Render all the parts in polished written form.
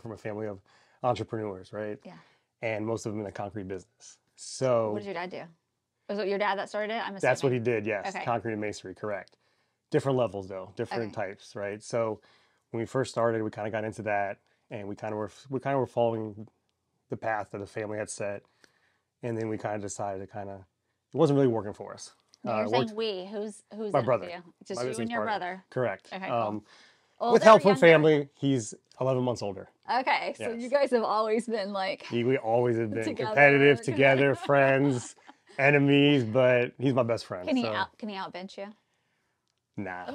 from a family of entrepreneurs, right? Yeah. And most of them in the concrete business. So what did your dad do? Was it your dad that started it? I'm assuming. that's what he did, yes. Okay. Concrete and masonry, correct. Different levels though, different types, right? So when we first started, we kind of got into that, and we kind of were following the path that the family had set, and then we kind of decided to it wasn't really working for us. Now you're It saying worked. we. Who's My in it brother, with you? Just my you business and your partner. brother. Correct. Okay, cool. With Older help or from younger? family, he's 11 months older. Okay, so Yes. you guys have always been like We always have been Together, competitive, kind of. together, friends, enemies, but he's my best friend. Can he so. outbench you? Nah.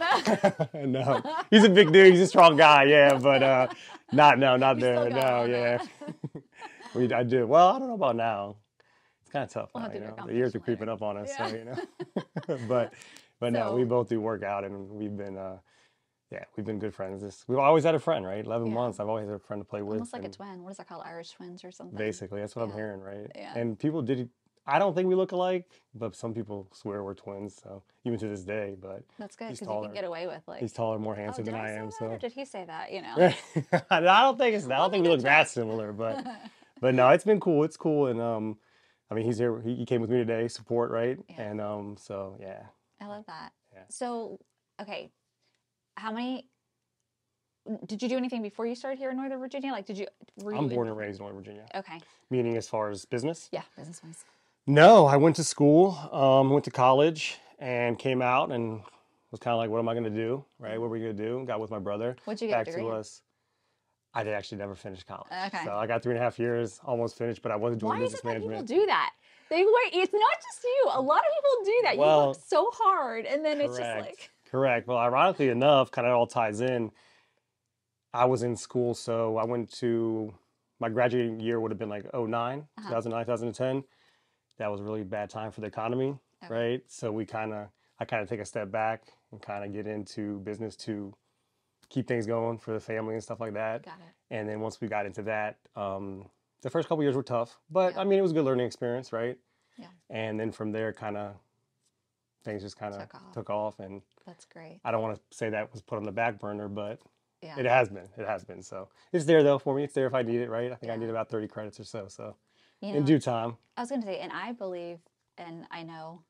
No. He's a big dude. He's a strong guy, yeah, but not You there. still got No, all yeah. that. I do. Well, I don't know about now. It's kind of tough We'll now, have to do a The years are competition creeping up on us, later. so, Yeah. but no, So- we both do work out, and we've been good friends. We've always had a friend, right? 11 Yeah. months, I've always had a friend to play with. Almost like a and twin. What is that called? Irish twins or something? Basically, that's what I'm Yeah. hearing, right? Yeah. And people I don't think we look alike, but some people swear we're twins, so even to this day, but That's good he's because you taller. can get away with like. He's taller, more Oh, handsome did than I I say am, that, so. or did he say that? You know. I don't think we look check. that similar, but no, it's been cool. It's cool, and I mean, he's here. He came with me today, support, right? Yeah. And so yeah. I love that. Yeah. So, okay, did you do anything before you started here in Northern Virginia? Like, were you I'm born and raised in Northern Virginia. Okay. Meaning as far as business? Yeah, business-wise. No, I went to school, went to college, and came out and was kind of like, what am I going to do, right? What are we going to do? Got with my brother. What'd you get Back a degree to in? us. I did actually never finish college. Okay. So I got 3.5 years, almost finished, but I wasn't doing Why is business it that people management. do that? It's not just you. A lot of people do that. You Well, work so hard, and then it's just Correct. like. Correct. Well, ironically enough, kind of all ties in. I was in school, so I went to my graduating year would have been like 2009, 2010. That was a really bad time for the economy, Okay. right? So I kind of take a step back and kind of get into business to keep things going for the family and stuff like that. Got it. And then once we got into that, the first couple years were tough, but Yeah. I mean, it was a good learning experience, right? Yeah. And then from there, things just kind of took off, and That's great. I don't want to say that was put on the back burner, but Yeah. it has been. It has been. So it's there though for me. It's there if I need it, right? I think I Yeah. need about 30 credits or so. So You in know, due time. I was going to say, and I believe, and I know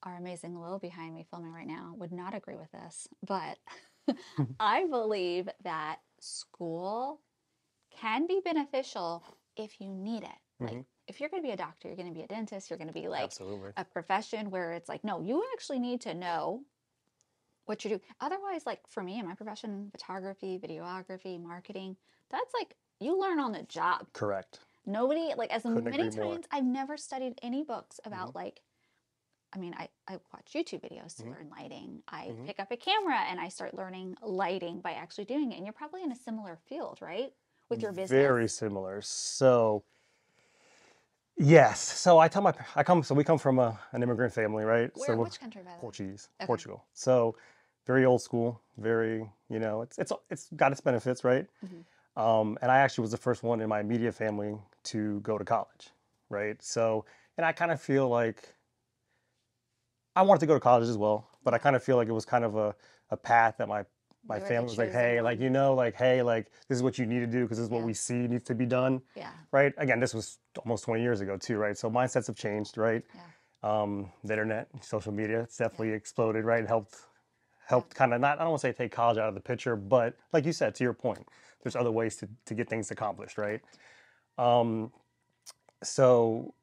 our amazing Lil behind me filming right now would not agree with this, but I believe that school can be beneficial if you need it. Like, if you're going to be a doctor, you're going to be a dentist, you're going to be like Absolutely. a profession where it's like, no, you actually need to know what you're doing. Otherwise, like for me in my profession, photography, videography, marketing, that's like you learn on the job. Correct. Nobody, like as Couldn't many agree more. times, I've never studied any books about like, I mean, I watch YouTube videos to learn lighting. I pick up a camera and I start learning lighting by actually doing it. And you're probably in a similar field, right? With your business. Very similar. So yes. So we come from an immigrant family, right? Which country, by the way? Portuguese, Okay. Portugal. So very old school, very, it's got its benefits, right? And I actually was the first one in my immediate family to go to college, right? So, and I kind of feel like I wanted to go to college as well, but I kind of feel like it was kind of a path that my were the family was like, chosen hey, one. hey, this is what you need to do because this is what Yeah. we see needs to be done, Yeah. right? Again, this was almost 20 years ago too, right? So mindsets have changed, right? Yeah. The internet, social media, it's definitely exploded, right? It helped kind of I don't want to say take college out of the picture, but like you said, to your point, there's other ways to get things accomplished, right? So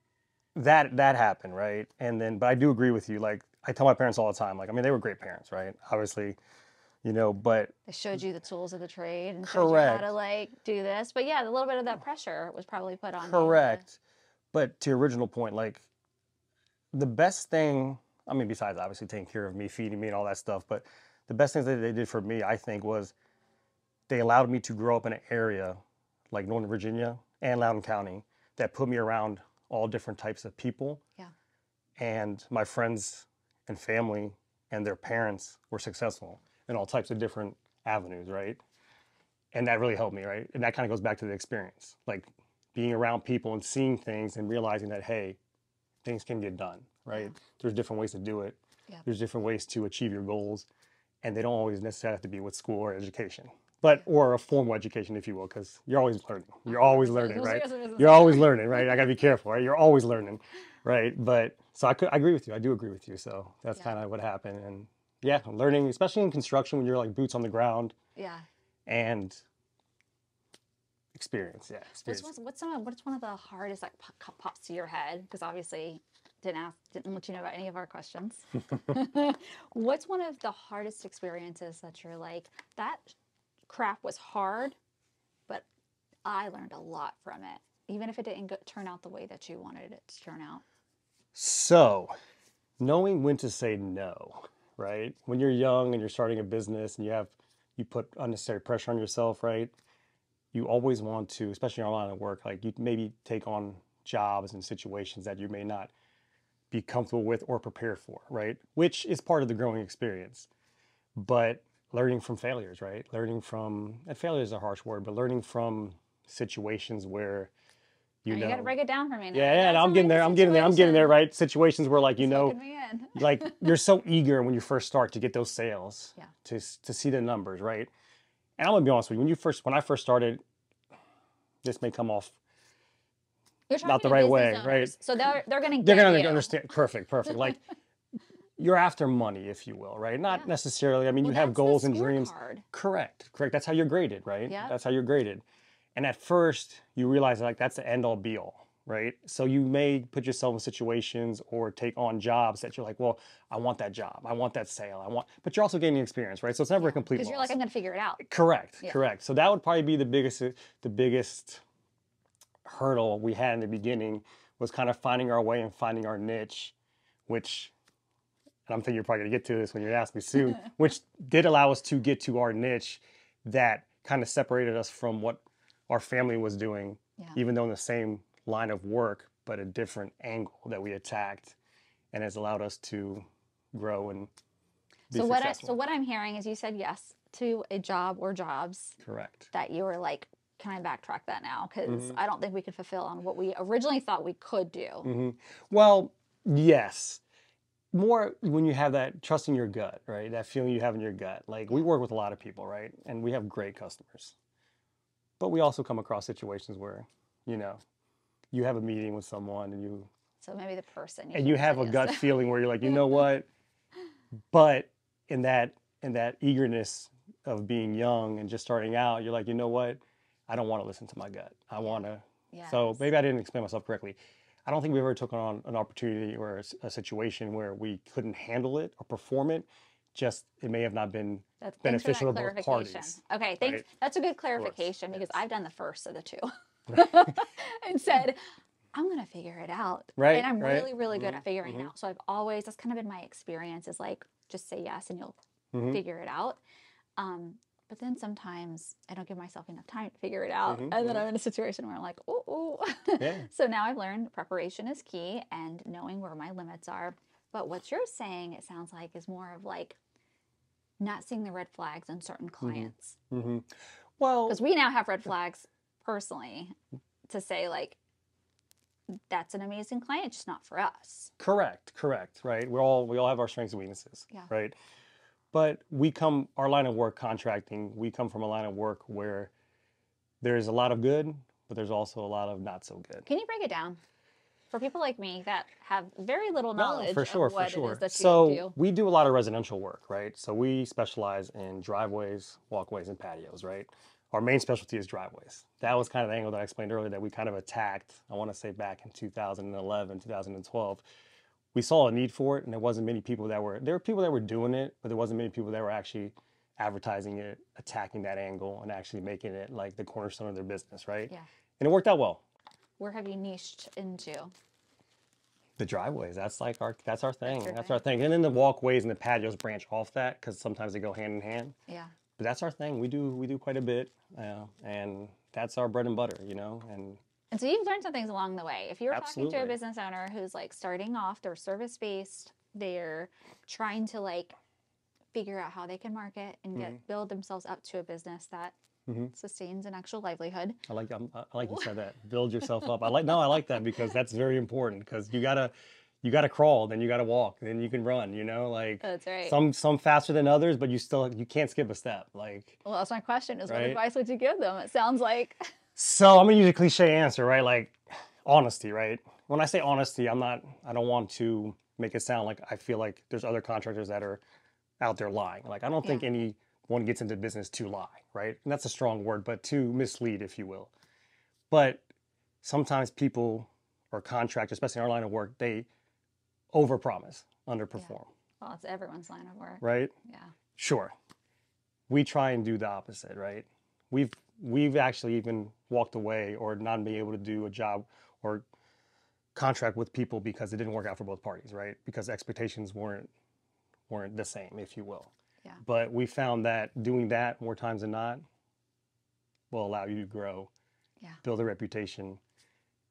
that happened, right? And then, but I do agree with you. Like I tell my parents all the time, like, I mean, they were great parents, right? Obviously, but They showed you the tools of the trade and showed you how to like do this. But yeah, a little bit of that pressure was probably put on you. Correct. But to your original point, like the best thing, I mean, besides obviously taking care of me, feeding me and all that stuff, but the best things that they did for me, I think, was they allowed me to grow up in an area like Northern Virginia and Loudoun County that put me around all different types of people. Yeah. And my friends and family and their parents were successful in all types of different avenues, right? And that really helped me, right? And that kind of goes back to the experience, like being around people and seeing things and realizing that, hey, things can get done, right? Yeah. There's different ways to do it. Yeah. There's different ways to achieve your goals. And they don't always necessarily have to be with school or education. but or a formal education, if you will, because you're always learning. You're always learning, right? As a business You're always owner. learning, right? I gotta be careful, right? You're always learning, right? But so I agree with you. I do agree with you. So that's Yeah. kind of what happened, and yeah, learning, especially in construction when you're like boots on the ground Yeah. and experience. Yeah, experience. What's one of the hardest like pops to your head? Because obviously didn't let you know about any of our questions. What's one of the hardest experiences that you're like, that crap was hard, but I learned a lot from it, even if it didn't turn out the way that you wanted it to turn out. So knowing when to say no, right? When you're young and you're starting a business and you put unnecessary pressure on yourself, right? You always want to, especially in our line of work, like you maybe take on jobs and situations that you may not be comfortable with or prepared for, right? Which is part of the growing experience. But learning from failures, right? Learning from, and failure is a harsh word, but learning from situations where, Now you got to break it down for me now. yeah, You yeah, got and to tell me the I'm getting there, situation. right? Situations where like, It's hooking me in. like you're so eager when you first start to get those sales, Yeah. to see the numbers, right? And I'm gonna be honest with you, when I first started, this may come off You're not talking the to right business way, right? owners, so they're going to They're get gonna you. understand. Perfect, perfect. Like you're after money, if you will, right? Not Yeah. necessarily. I mean, Well, you have that's the goals and dreams. scorecard. Correct, correct. That's how you're graded, right? Yep. That's how you're graded. And at first, you realize like that's the end all be all, right? So you may put yourself in situations or take on jobs that you're like, well, I want that job, I want that sale, but you're also gaining experience, right? So it's never a Yeah. complete Because you're like, loss. I'm going to figure it out. Correct, Yeah. correct. So that would probably be the biggest hurdle we had in the beginning was kind of finding our way and finding our niche, which, and I'm thinking you're probably gonna get to this when you ask me soon, which did allow us to get to our niche that kind of separated us from what our family was doing, Yeah. even though in the same line of work, but a different angle that we attacked, and has allowed us to grow and be So successful. what I'm hearing is you said yes to a job or jobs Correct. that you were like, can I backtrack that now? Because Mm-hmm. I don't think we could fulfill on what we originally thought we could do. Mm-hmm. Well, yes. More when you have that trust in your gut, right? That feeling you have in your gut. Like we Yeah. work with a lot of people, right? And we have great customers. But we also come across situations where, you know, you have a meeting with someone So maybe the person you and should you have said have a yes gut to. feeling where you're like, you know what? But in that eagerness of being young and just starting out, you're like, you know what? I don't want to listen to my gut. I want to. Yes. So maybe I didn't explain myself correctly. I don't think we ever took on an opportunity or a situation where we couldn't handle it or perform it. Just it may have not been Thanks for beneficial that to both clarification. parties, Okay, thanks. right? That's a good Of course. clarification because Yes. I've done the first of the two and said, I'm going to figure it out. And Right. I'm Right. really, really good at figuring it Mm-hmm. out. So that's kind of been my experience is like, just say yes and you'll Mm-hmm. figure it out. But then sometimes I don't give myself enough time to figure it out. Mm-hmm. And then I'm in a situation where I'm like, oh. Yeah. So now I've learned preparation is key and knowing where my limits are. But what you're saying, it sounds like, is more of like not seeing the red flags on certain clients. Mm-hmm. Well, Because we now have red flags personally to say, like, that's an amazing client, just not for us. correct. Right. We all have our strengths and weaknesses. Yeah. Right. But our line of work, contracting, we come from a line of work where there's a lot of good, but there's also a lot of not so good. Can you break it down for people like me that have very little No, knowledge for sure, of what for sure. it is that So you do? we do a lot of residential work, right? So we specialize in driveways, walkways, and patios, right? Our main specialty is driveways. That was kind of the angle that I explained earlier that we kind of attacked, I want to say back in 2011, 2012. We saw a need for it, and there wasn't many people there were people that were doing it, but there wasn't many people that were actually advertising it, attacking that angle, and actually making it like the cornerstone of their business, right? Yeah. And it worked out well. Where have you niched into? The driveways, that's our thing. your That's thing. our thing. And then the walkways and the patios branch off that because sometimes they go hand in hand. Yeah. But that's our thing. We do quite a bit, and that's our bread and butter, And so you've learned some things along the way. If you're talking to a Absolutely. business owner who's like starting off, they're service based, they're trying to like figure out how they can market and build themselves up to a business that sustains an actual livelihood. I like you said that. Build yourself up. I like that because that's very important because you you got to crawl, then you got to walk, then you can run, you know, like That's right. some faster than others, but you can't skip a step, like, Well, that's my question is what right? advice would you give them? It sounds like, So I'm gonna use a cliche answer, right? Like honesty, right? When I say honesty, I don't want to make it sound like I feel like there's other contractors that are out there lying. Like I don't yeah, think anyone gets into business to lie, right? And that's a strong word, but to mislead, if you will. But sometimes people or contractors, especially in our line of work, they overpromise, yeah. underperform, Well, it's everyone's line of work. right? Yeah. Sure. We try and do the opposite, right? We've we've actually even walked away or not being able to do a job or contract with people because it didn't work out for both parties, right? Because expectations weren't the same, if you will. Yeah. But we found that doing that more times than not will allow you to grow, Yeah. build a reputation,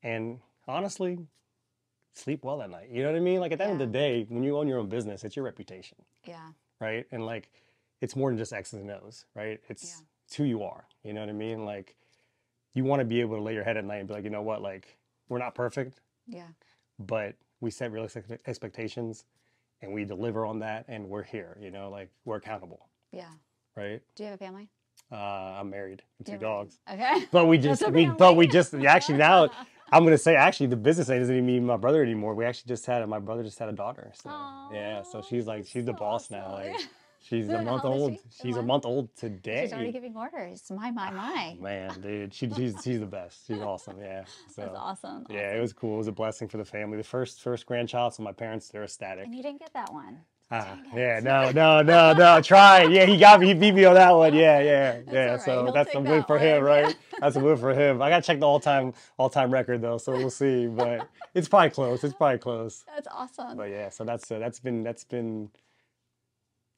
and honestly, sleep well at night. You know what I mean? Like at the end of Yeah. the day, when you own your own business, it's your reputation, Yeah. right? And like it's more than just X's and O's, right? Yeah. It's who you are. You know what I mean? Like you want to be able to lay your head at night and be like, you know what? Like we're not perfect, Yeah. but we set realistic expectations and we deliver on that and we're here, you know, like we're accountable, Yeah. right? Do you have a family? I'm married with two You're married. dogs, Okay. but we That's just a we family. but we just actually now I'm gonna say actually the business name doesn't even mean my brother anymore. We actually just had my brother just had a daughter, so yeah, so Oh, she's like that's she's the so boss now. awesome. Like she's a How month old is old. she? A She's a month? month old She's already today. giving orders. My. Man, dude, she's the best. She's awesome. Yeah. That's So awesome. yeah, it Awesome. was cool. It was a blessing for the family. The first grandchild, so my parents they're And ecstatic. you didn't get that one. Dang Yeah, it. no. Try it. Yeah, he got me. He beat me on that one. That's Yeah. all right. So He'll that's a take win that for him, one. right? That's a win for him. I gotta check the all time record though, so we'll see. But it's probably close. It's probably close. That's awesome. But yeah, so it's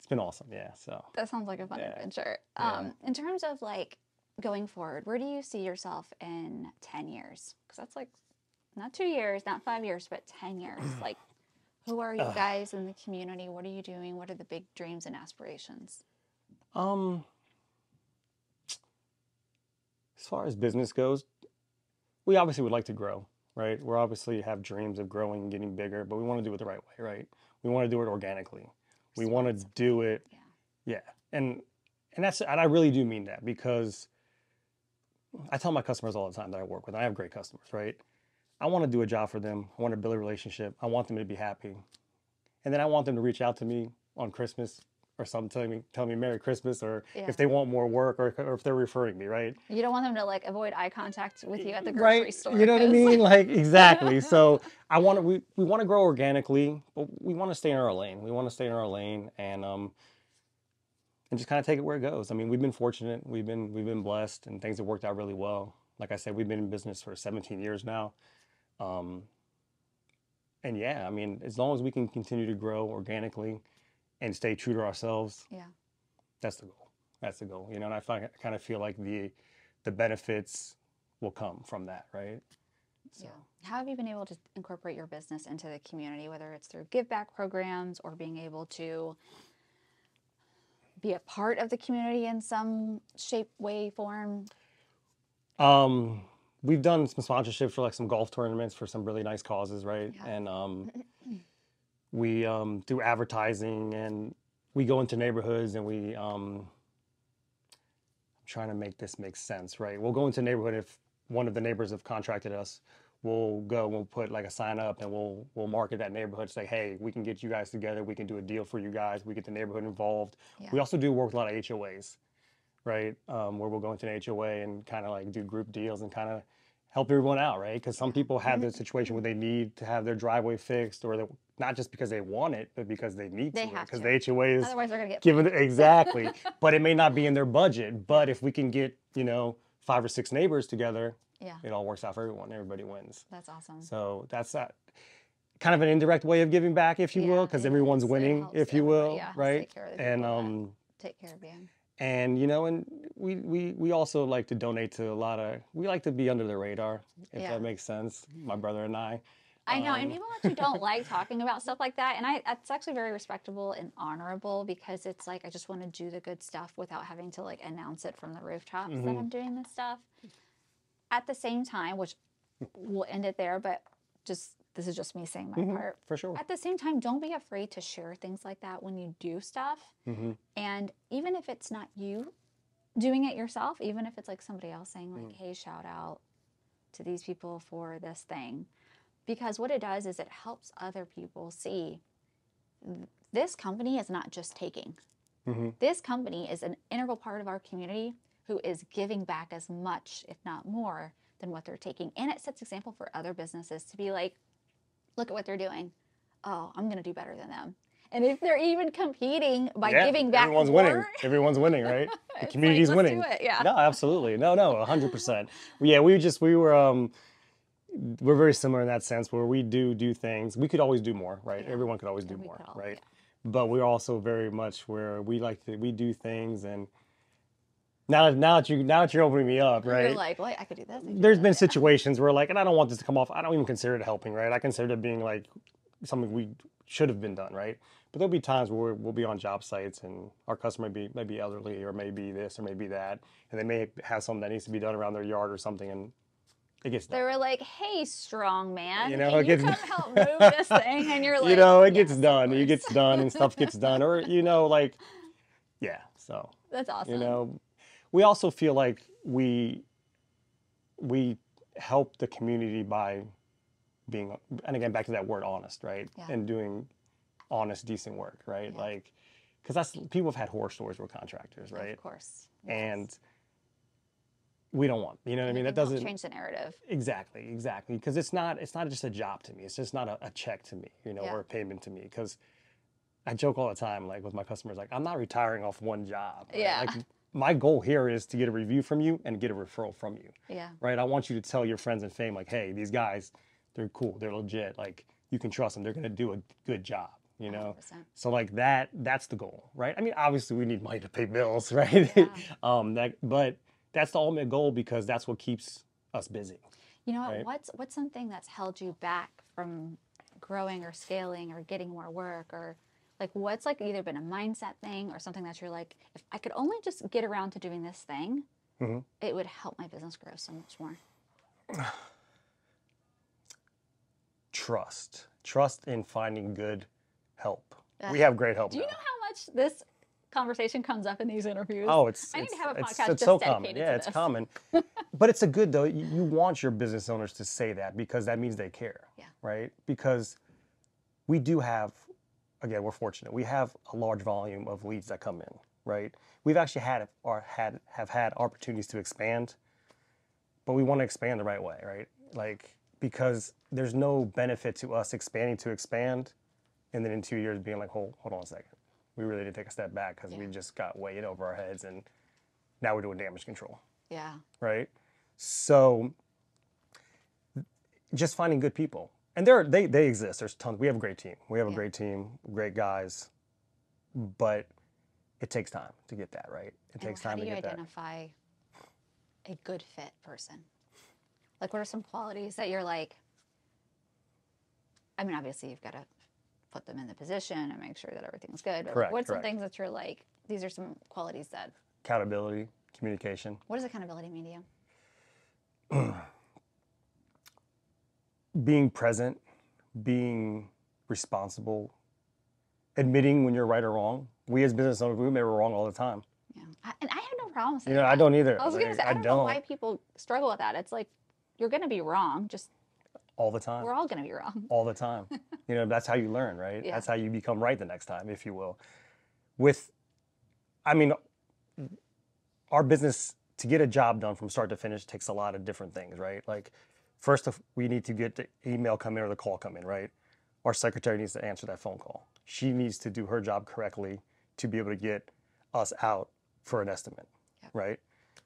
been awesome. Yeah. So That sounds like a fun yeah, adventure. yeah. In terms of like going forward, where do you see yourself in 10 years? Because that's like not 2 years, not 5 years, but 10 years. Like, who are you guys in the community? What are you doing? What are the big dreams and aspirations? Um, as far as business goes, we obviously would like to grow, right? We obviously have dreams of growing and getting bigger, but we want to do it the right way, right? We want to do it organically. We want to do it, Yeah. yeah. And I really do mean that because I tell my customers all the time that I work with, and I have great customers, right? I want to do a job for them. I want to build a relationship. I want them to be happy. And then I want them to reach out to me on Christmas or something, tell me Merry Christmas, or Yeah. if they want more work, or if they're referring me, right? You don't want them to like avoid eye contact with you at the grocery Right? store. You know what I 'Cause mean? Like exactly. So we want to grow organically, but we want to stay in our lane. We want to stay in our lane and just kind of take it where it goes. I mean, we've been fortunate. We've been blessed, and things have worked out really well. Like I said, we've been in business for 17 years now. Um, and yeah, I mean, as long as we can continue to grow organically and stay true to ourselves, yeah. that's the goal. That's the goal. You know, and I kind of feel like the benefits will come from that, right? So. Yeah. How have you been able to incorporate your business into the community, whether it's through give back programs or being able to be a part of the community in some shape, way, form? Um, we've done some sponsorships for like some golf tournaments for some really nice causes, right? Yeah. And we do advertising and we go into neighborhoods and I'm trying to make this make sense, right? We'll go into a neighborhood if one of the neighbors have contracted us. We'll put like a sign up and we'll market that neighborhood, say, hey, we can get you guys together, we can do a deal for you guys, we get the neighborhood involved. Yeah. We also do work with a lot of HOAs, right? Where we'll go into an HOA and kind of like do group deals and kind of help everyone out, right? Because some people have the situation where they need to have their driveway fixed, or not just because they want it, but because they need They to, have because to. the HOA is Otherwise, they're going to get given exactly. But it may not be in their budget. But if we can get 5 or 6 neighbors together, yeah. it all works out for everyone. Everybody wins. That's awesome. So that's kind of an indirect way of giving back, if you will, because everyone's winning, if you will, right? Take care of the And people take care of you. and and we also like to donate to we like to be under the radar, if that makes sense. My brother and I. I know, and people actually don't like talking about stuff like that, and it's actually very respectable and honorable because it's like I just want to do the good stuff without having to like announce it from the rooftops that I'm doing this stuff. At the same time, which we'll end it there, but just this is just me saying my part. For sure. At the same time, don't be afraid to share things like that when you do stuff. And even if it's not you doing it yourself, even if it's like somebody else saying like, hey, shout out to these people for this thing. Because what it does is it helps other people see this company is not just taking. This company is an integral part of our community who is giving back as much, if not more, than what they're taking. And it sets example for other businesses to be like, look at what they're doing. Oh, I'm going to do better than them. And if they're even competing by giving back everyone's more, winning. Everyone's winning, right? The community's like, let's winning. do it, yeah. No, absolutely. No, 100%. Yeah, we're very similar in that sense where we do things. We could always do more, right? Yeah. Everyone could always do more, all, right? But we're also very much where we do things, and now that you're opening me up, right? You're like, well, I could do this. There's been situations where like, and I don't want this to come off, I don't even consider it helping, right? I consider it being like something we should have been done, right? But there'll be times where we'll be on job sites and our customer may be elderly or maybe this or maybe that, and they may have something that needs to be done around their yard or something, and it gets done. They were like, hey, strong man, You know, can it you gets come help move this thing? And you're like, you know, it gets yes, done. It gets done and stuff gets done. Or, you know, like, yeah, so. That's awesome. You know, we also feel like we help the community by being, and again, back to that word honest, right? Yeah. And doing honest, decent work, right? Yeah. Like, because people have had horror stories with contractors, right? Of course. Yes. And we don't want, you know what I mean? That doesn't change the narrative. Exactly. Because it's not just a job to me. It's just not a check to me, you know, or a payment to me. Because I joke all the time, like with my customers, like I'm not retiring off one job. Right? Yeah. Like my goal here is to get a review from you and get a referral from you. Yeah. Right. I want you to tell your friends and fame, like, hey, these guys, they're cool, they're legit. Like you can trust them. They're going to do a good job. You know, 100%. So like that's the goal, right? I mean, obviously we need money to pay bills, right? Yeah. But that's the ultimate goal because that's what keeps us busy. You know what? Right? What's something that's held you back from growing or scaling or getting more work, or like what's like either been a mindset thing or something that you're like, if I could only just get around to doing this thing, it would help my business grow so much more. Trust in finding good help. We have great help. Do you know how much this conversation comes up in these interviews? Oh, I need to have a podcast it's just so dedicated common. to Yeah, this. it's common. But it's a good though. You want your business owners to say that because that means they care. Yeah. Right? Because we do have, again, we're fortunate. We have a large volume of leads that come in. Right? We've actually have had opportunities to expand, but we want to expand the right way. Right? Like because there's no benefit to us expanding to expand, and then in 2 years being like, hold on a second. We really did take a step back because we just got way in over our heads and now we're doing damage control. Yeah. Right? So just finding good people. And they exist. There's tons. We have a great team. We have a great team, great guys. But it takes time to get that, right? It takes time to get that. How do you identify a good fit person? Like what are some qualities that you're like, I mean, obviously you've got to put them in the position and make sure that everything's good. But Correct. What's some things that you're like, these are some qualities that... Accountability, communication. What does accountability mean to you? Being present, being responsible, admitting when you're right or wrong. We as business owners, we may be wrong all the time. Yeah. And I have no problem saying that. I don't either. I was going to say, I don't know why people struggle with that. It's like, you're going to be wrong, just... All the time. We're all going to be wrong. All the time. That's how you learn, right? Yeah. That's how you become right the next time, if you will. Our business, to get a job done from start to finish takes a lot of different things, right? Like, first, we need to get the email come in or the call come in, right? Our secretary needs to answer that phone call. She needs to do her job correctly to be able to get us out for an estimate, right?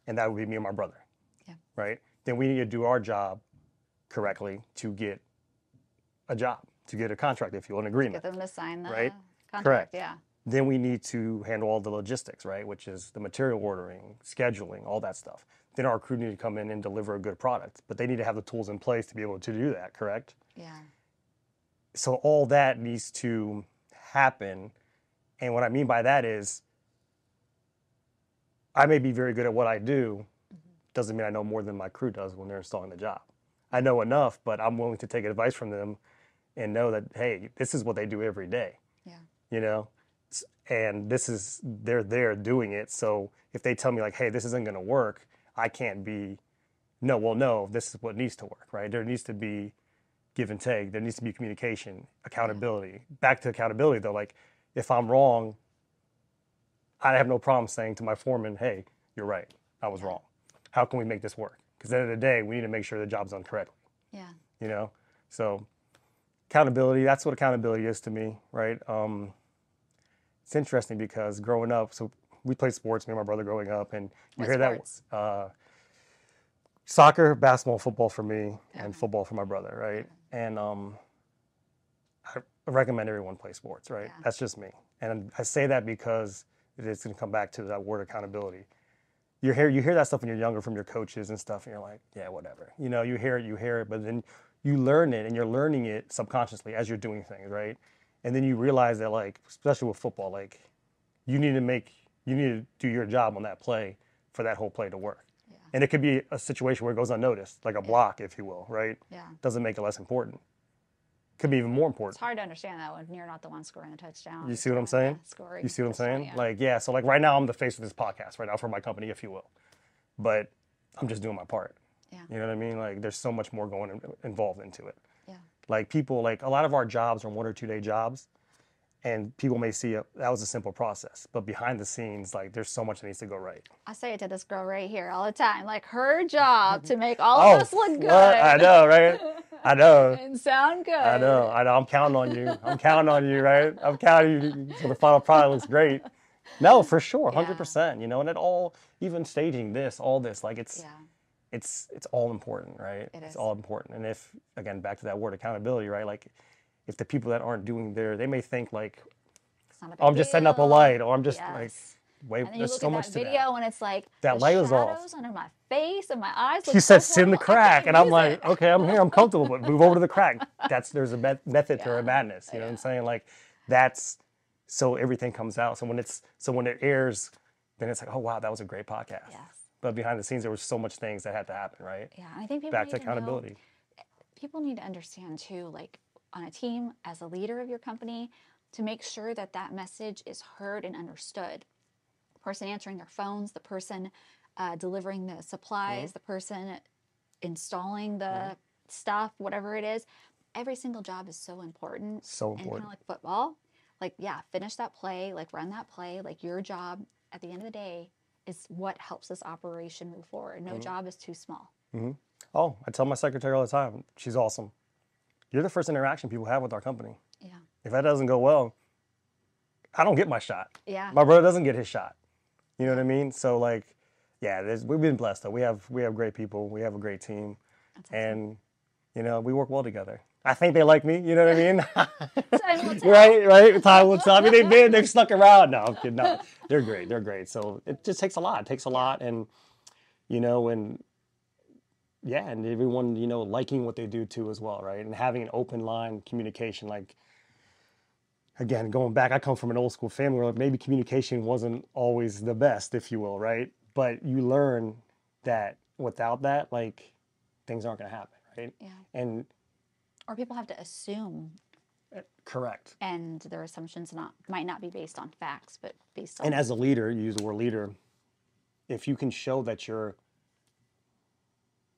And that would be me and my brother, right? Then we need to do our job correctly to get a job, to get a contract, if you will, an agreement. Get them to sign the contract, Correct. Yeah. Then we need to handle all the logistics, right? Which is the material ordering, scheduling, all that stuff. Then our crew need to come in and deliver a good product, but they need to have the tools in place to be able to do that, correct? Yeah. So all that needs to happen. And what I mean by that is I may be very good at what I do. Doesn't mean I know more than my crew does when they're installing the job. I know enough, but I'm willing to take advice from them and know that, hey, this is what they do every day, Yeah. you know? And they're there doing it. So if they tell me like, hey, this isn't going to work, I can't be, no, well, no, this is what needs to work, right? There needs to be give and take. There needs to be communication, Yeah. accountability. Back to accountability though, like if I'm wrong, I have no problem saying to my foreman, hey, you're right. I was Yeah. wrong. How can we make this work? Because at the end of the day, we need to make sure the job's done correctly, Yeah. you know? So accountability, that's what accountability is to me, right? It's interesting because growing up, so we played sports, me and my brother growing up, and you What hear sports? that soccer, basketball, football for me, Okay. and football for my brother, right? Okay. And I recommend everyone play sports, right? Yeah. That's just me. And I say that because it's going to come back to that word accountability. You hear that stuff when you're younger from your coaches and stuff, and you're like, yeah, whatever. You know, you hear it, but then you learn it, and you're learning it subconsciously as you're doing things, right? And then you realize that, like, especially with football, like, you need to do your job on that play for that whole play to work. Yeah. And it could be a situation where it goes unnoticed, like a block, if you will, right? Yeah. Doesn't make it less important. Could be even more It's important. hard to understand that when you're not the one scoring the touchdown. You see what I'm saying? Scoring. You see what I'm touchdown, saying? yeah. Like, yeah, so like right now I'm the face of this podcast right now for my company, if you will. But I'm just doing my part. Yeah. You know what I mean? Like there's so much more involved into it. Yeah. Like people, like a lot of our jobs are 1 or 2 day jobs, and people may see that was a simple process, but behind the scenes, like there's so much that needs to go right. I say it to this girl right here all the time. Like her job to make all of us look good. I know, right? I know. And sound good. I know. I'm counting on you. I'm counting on you, right? I'm counting you so the final product looks great. No, for sure, 100%. You know, and it all, even staging this, all this, like it's all important, right? It's all important. And if, again, back to that word accountability, right? Like if the people that aren't doing they may think like, It's not a big oh, I'm just setting up a light, or I'm just like, wait, and then you there's look so at much that to video that. and it's like That the light is shadows off. under my face and my eyes look She so said, sit in the horrible, I crack. can't And I'm use like, it. okay, I'm here, I'm comfortable, but move over to the crack. There's a method to her Yeah. madness. You know what I'm saying? Like that's, so everything comes out. So when it airs, then it's like, oh wow, that was a great podcast. Yes. But behind the scenes, there was so much things that had to happen, right? Yeah, I think people Back need to to know, accountability. people need to understand too, like on a team, as a leader of your company, to make sure that that message is heard and understood. The person answering their phones, the person delivering the supplies, the person installing the stuff, whatever it is. Every single job is so important. So And kind important. of like football, like, yeah, finish that play, like run that play. Like your job at the end of the day is what helps this operation move forward. No job is too small. Oh, I tell my secretary all the time, she's awesome. You're the first interaction people have with our company. Yeah. If that doesn't go well, I don't get my shot. Yeah. My brother doesn't get his shot. You know what I mean? So like, yeah, we've been blessed though. We have great people. We have a great team, That's awesome. and you know we work well together. I think they like me. You know what I mean? Time will tell. Right. Time will tell. I mean, they've stuck around. No, I'm kidding. No, they're great. They're great. So it just takes a lot. It takes a lot, and you know, and yeah, and everyone, you know, liking what they do too as well, right? And having an open line communication. Like again, going back, I come from an old school family where maybe communication wasn't always the best, if you will, right? But you learn that without that, like things aren't going to happen, right? Yeah. And Or people have to assume, correct. and their assumptions might not be based on facts, but based on. And as a leader, you use the word leader. If you can show that you're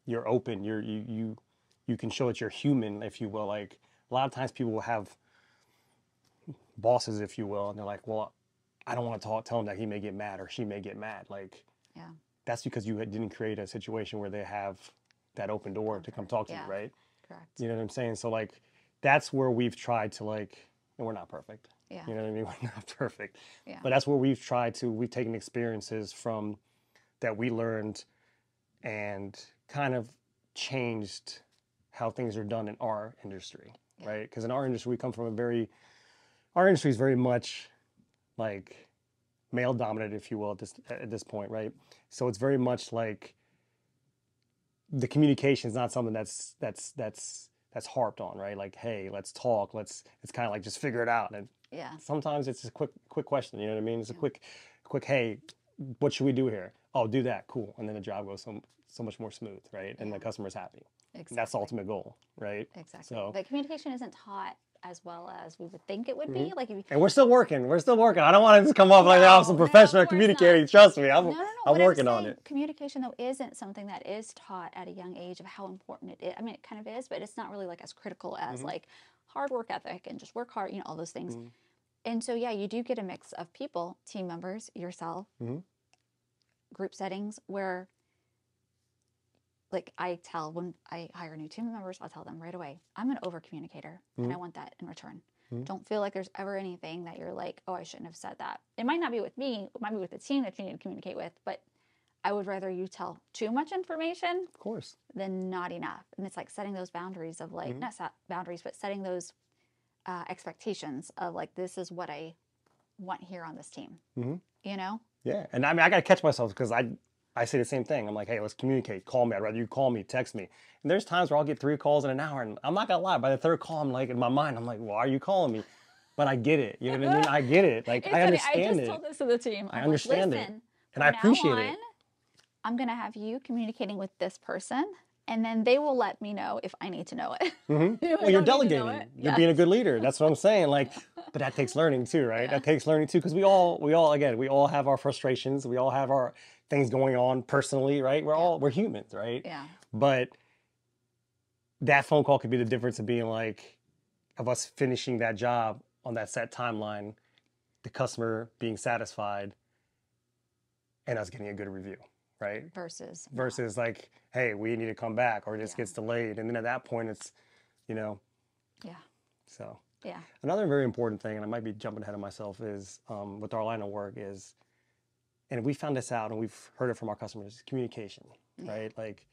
open, you can show that you're human, if you will. Like a lot of times people will have bosses, if you will, and they're like, well, I don't want to tell him that he may get mad or she may get mad. Like, Yeah. that's because you didn't create a situation where they have that open door to come talk to you, right? Correct. You know what I'm saying? So like, that's where we've tried to like, and we're not perfect. Yeah. You know what I mean? We're not perfect. Yeah. But that's where we've taken experiences from that we learned and kind of changed how things are done in our industry, right? Because in our industry, we come from our industry is very much like male dominated, if you will, at this point, right? So it's very much like the communication is not something that's harped on, right? Like, hey, let's talk. It's kind of like just figure it out. And Yeah. sometimes it's a quick question. You know what I mean? It's a quick, hey, what should we do here? Oh, do that. Cool. And then the job goes so much more smooth, right? And the customer's happy. And that's the Exactly. ultimate goal, right? Exactly. So, But communication isn't taught as well as we would think it would be. Like if you, and we're still working. We're still working. I don't want it to come off like, oh, I'm some no, no, of professional course not. communicating. Trust me, No, no, no. I'm What I'm working on saying, it. communication though isn't something that is taught at a young age of how important it is. I mean, it kind of is, but it's not really like as critical as Hmm. like hard work ethic and just work hard, all those things. Hmm. And so, yeah, you do get a mix of people, team members, yourself, Hmm. group settings where, like, I tell when I hire new team members, I'll tell them right away, I'm an over communicator and I want that in return. Hmm. Don't feel like there's ever anything that you're like, oh, I shouldn't have said that. It might not be with me, it might be with the team that you need to communicate with, but I would rather you tell too much information Of course. than not enough. And it's like setting those boundaries of like, Hmm. not boundaries, but setting those expectations of like, this is what I want here on this team, Hmm. you know? Yeah. And I mean, I got to catch myself because I say the same thing. I'm like, hey, let's communicate. Call me. I'd rather you call me, text me. And there's times where I'll get 3 calls in an hour. And I'm not going to lie. By the third call, I'm like, in my mind, I'm like, why are you calling me? But I get it. You know what I mean? I get it. Like, It's I funny. I understand just it. told this to the team. I I'm like, understand it. listen, And I from now appreciate on, it. I'm going to have you communicating with this person, and then they will let me know if I need to know it. Hmm. If I Well, you're don't need to know delegating. it. You're Yes. being a good leader. That's what I'm saying. Like, but that takes learning too, right? Yeah. That takes learning too, because again, we all have our frustrations. We all have our things going on personally, right? We're humans, right? Yeah. But that phone call could be the difference of being like, of us finishing that job on that set timeline, the customer being satisfied, and us getting a good review, right? Versus. Versus like, hey, we need to come back, or this Yeah. gets delayed, and then at that point, it's, you know, Yeah. so. Yeah. Another very important thing, and I might be jumping ahead of myself, is with our line of work is, and we found this out and we've heard it from our customers, communication, right? Like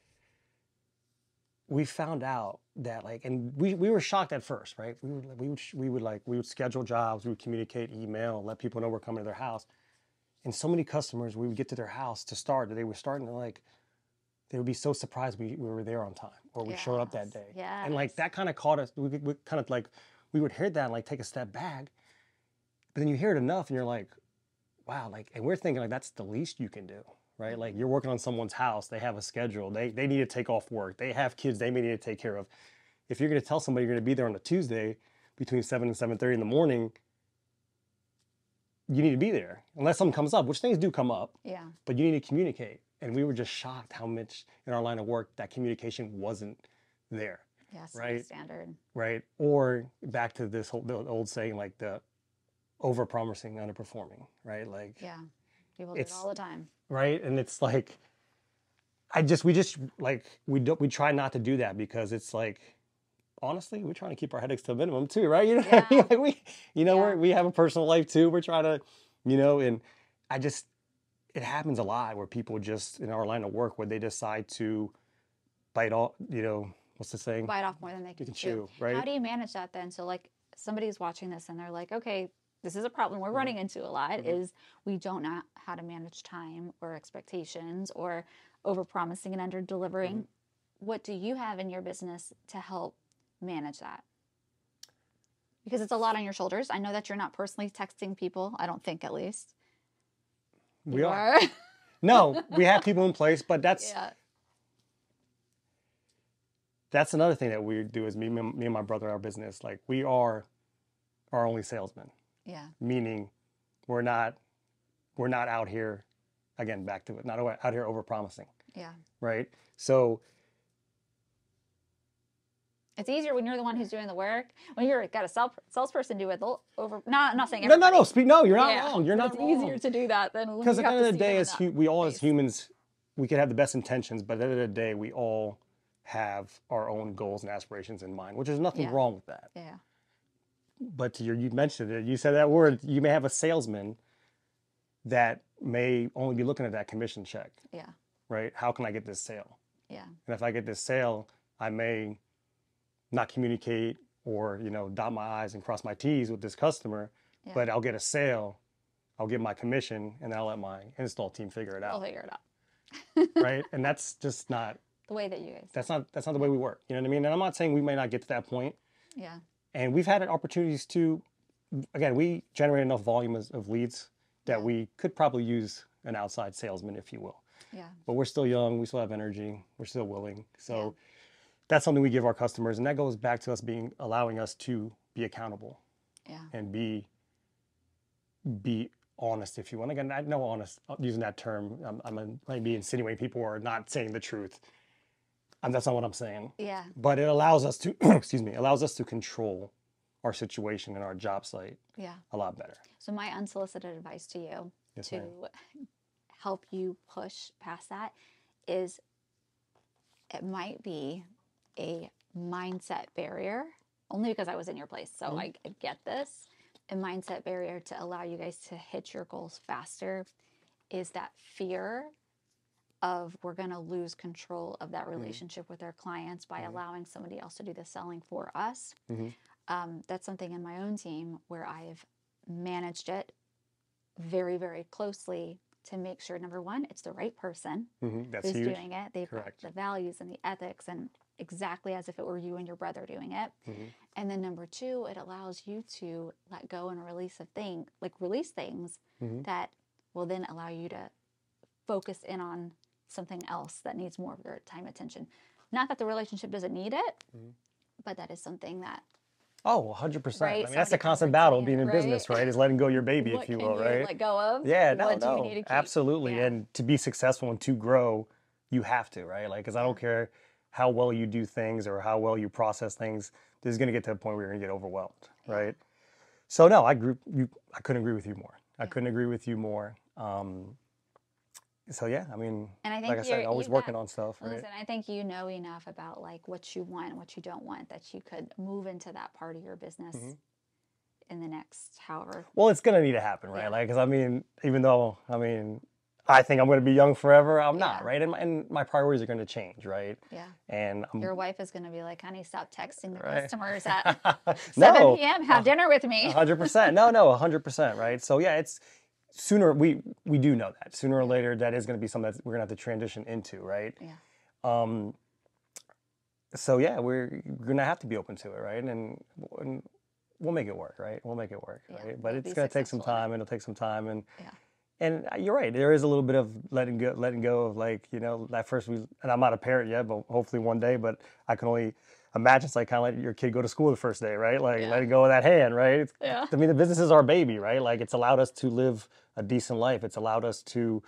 we found out that like, and we were shocked at first, right? We would schedule jobs, we would communicate, email, let people know we're coming to their house. And so many customers, we would get to their house to start, that they were starting to like, they would be so surprised we were there on time or we showed up that day. Yes. And like that kind of caught us, we kind of like, we would hear that and like take a step back, but then you hear it enough and you're like, wow, like, and we're thinking like, that's the least you can do, right? Like you're working on someone's house, they have a schedule, they need to take off work, they have kids they may need to take care of. If you're going to tell somebody you're going to be there on a Tuesday between 7 and 7:30 in the morning, you need to be there unless something comes up, which things do come up. Yeah. But you need to communicate. And we were just shocked how much in our line of work that communication wasn't there. Yes. Right. Standard. Right. Or back to this the old saying, like the over promising, underperforming, right? Like, yeah, people do it all the time. Right. And it's like, we try not to do that because it's like, honestly, we're trying to keep our headaches to a minimum too, right? You know what I mean? Like we have a personal life too. We're trying to, and it happens a lot where people just in our line of work where they decide to bite off, what's the saying? Bite off more than they can chew. Right? How do you manage that then? So like somebody's watching this and they're like, okay, this is a problem we're running into a lot is we don't know how to manage time or expectations or over promising and under delivering. What do you have in your business to help manage that? Because it's a lot on your shoulders. I know that you're not personally texting people. I don't think, at least. We are. No, we have people in place, but that's another thing that we do is me and my brother, our business, like we are our only salesman. Yeah. Meaning we're not out here, again, back to it, not out here over promising. Yeah. Right. So it's easier when you're the one who's doing the work. When you're got a salesperson do it, they'll over. I'm not saying everybody. No. You're not wrong. You're not it's wrong. It's easier to do that than because at the end of the day, as as humans, we could have the best intentions, but at the end of the day, we all have our own goals and aspirations in mind, which is nothing wrong with that. Yeah. But you mentioned it. You said that word. You may have a salesman that may only be looking at that commission check. Yeah. Right. How can I get this sale? Yeah. And if I get this sale, I may not communicate or, dot my I's and cross my T's with this customer, but I'll get a sale, I'll get my commission, and I'll let my install team figure it out. I'll figure it out. Right? And that's just not the way that you guys. That's not the way we work. You know what I mean? And I'm not saying we may not get to that point. Yeah. And we've had opportunities to, again, we generate enough volume of leads that we could probably use an outside salesman, if you will. Yeah. But we're still young. We still have energy. We're still willing. So that's something we give our customers, and that goes back to us allowing us to be accountable Yeah. and be honest, if you want. Again, I know honest, using that term, maybe insinuating people are not saying the truth. That's not what I'm saying. Yeah. But it allows us to, excuse me, allows us to control our situation and our job site Yeah. a lot better. So my unsolicited advice to you Yes, to ma'am. help you push past that is it might be a mindset barrier, only because I was in your place. So I get this. A mindset barrier to allow you guys to hit your goals faster is that fear of we're going to lose control of that relationship with our clients by allowing somebody else to do the selling for us. That's something in my own team where I've managed it very, very closely to make sure, number one, it's the right person That's who's huge. doing it. They've Correct. got the values and the ethics and exactly as if it were you and your brother doing it. And then number two, it allows you to let go and release things that will then allow you to focus in on something else that needs more of your time, attention. Not that the relationship doesn't need it, but that is something that Oh, 100%. Right? I mean, that's the Somebody constant comforts battle me of in being it, in business, right? right? Is letting go your baby, What if you can will, you right? let go of? Yeah, What do you need to keep? absolutely. Yeah. And to be successful and to grow, you have to, right? Like, because I don't care how well you do things or how well you process things, there's going to get to a point where you're going to get overwhelmed, right? So no, I couldn't agree with you more. I couldn't agree with you more. So yeah, I mean, And I think like I said, always you've got, working on stuff, right? listen, I think you know enough about like what you want and what you don't want that you could move into that part of your business in the next however. Well, it's gonna need to happen, right? Yeah. Like, because I mean, even though I think I'm gonna be young forever, I'm not, Yeah. right? And my priorities are gonna change, right? Yeah. And Your wife is going to be like, honey, stop texting the Right. customers at No, 7 p.m. Have dinner with me. 100%. No, 100%, right? So yeah, it's sooner we do know that sooner or later that is gonna be something that we're gonna have to transition into, right? Yeah. So yeah, we're gonna have to be open to it, right? And we'll make it work, right? We'll make it work, Yeah, right? But we'll it's be gonna take some successful in it. time, and it'll take some time, and Yeah. and you're right. There is a little bit of letting go of, like, that first and I'm not a parent yet, but hopefully one day. But I can only imagine it's like kind of like your kid go to school the first day, right? Like letting go of that hand, right? Yeah. I mean, the business is our baby, right? Like it's allowed us to live a decent life. It's allowed us to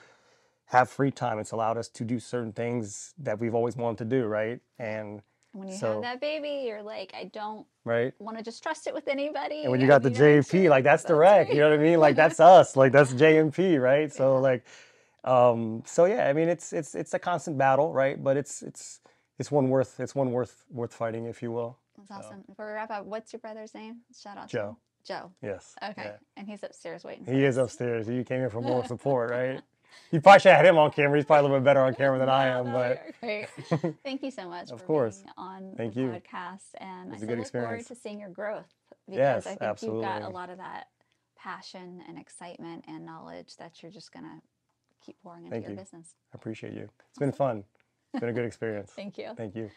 have free time. It's allowed us to do certain things that we've always wanted to do, right? And When you so, have that baby, you're like, I don't right? want to just trust it with anybody. And when you I got the need to make JMP, sure. like that's That's direct, right. you know what I mean? Like that's us, like that's JMP, right? So Yeah. like, so yeah, I mean it's a constant battle, right? But it's one worth fighting, if you will. That's awesome. Before we wrap up, what's your brother's name? Shout out to Joe. him. Joe. Yes. Okay. Yeah. And he's upstairs waiting for He is us. upstairs. You came here for moral support, right? You probably should have had him on camera. He's probably a little bit better on camera than I am, No, but you're great. Thank you so much of for course. being on Thank the you. podcast. And I It's a so good look forward experience. to seeing your growth because Yes, I think you've got absolutely. a lot of that passion and excitement and knowledge that you're just going to keep pouring into Thank your you. business. I appreciate you. It's been fun. It's been a good experience. Thank you. Thank you.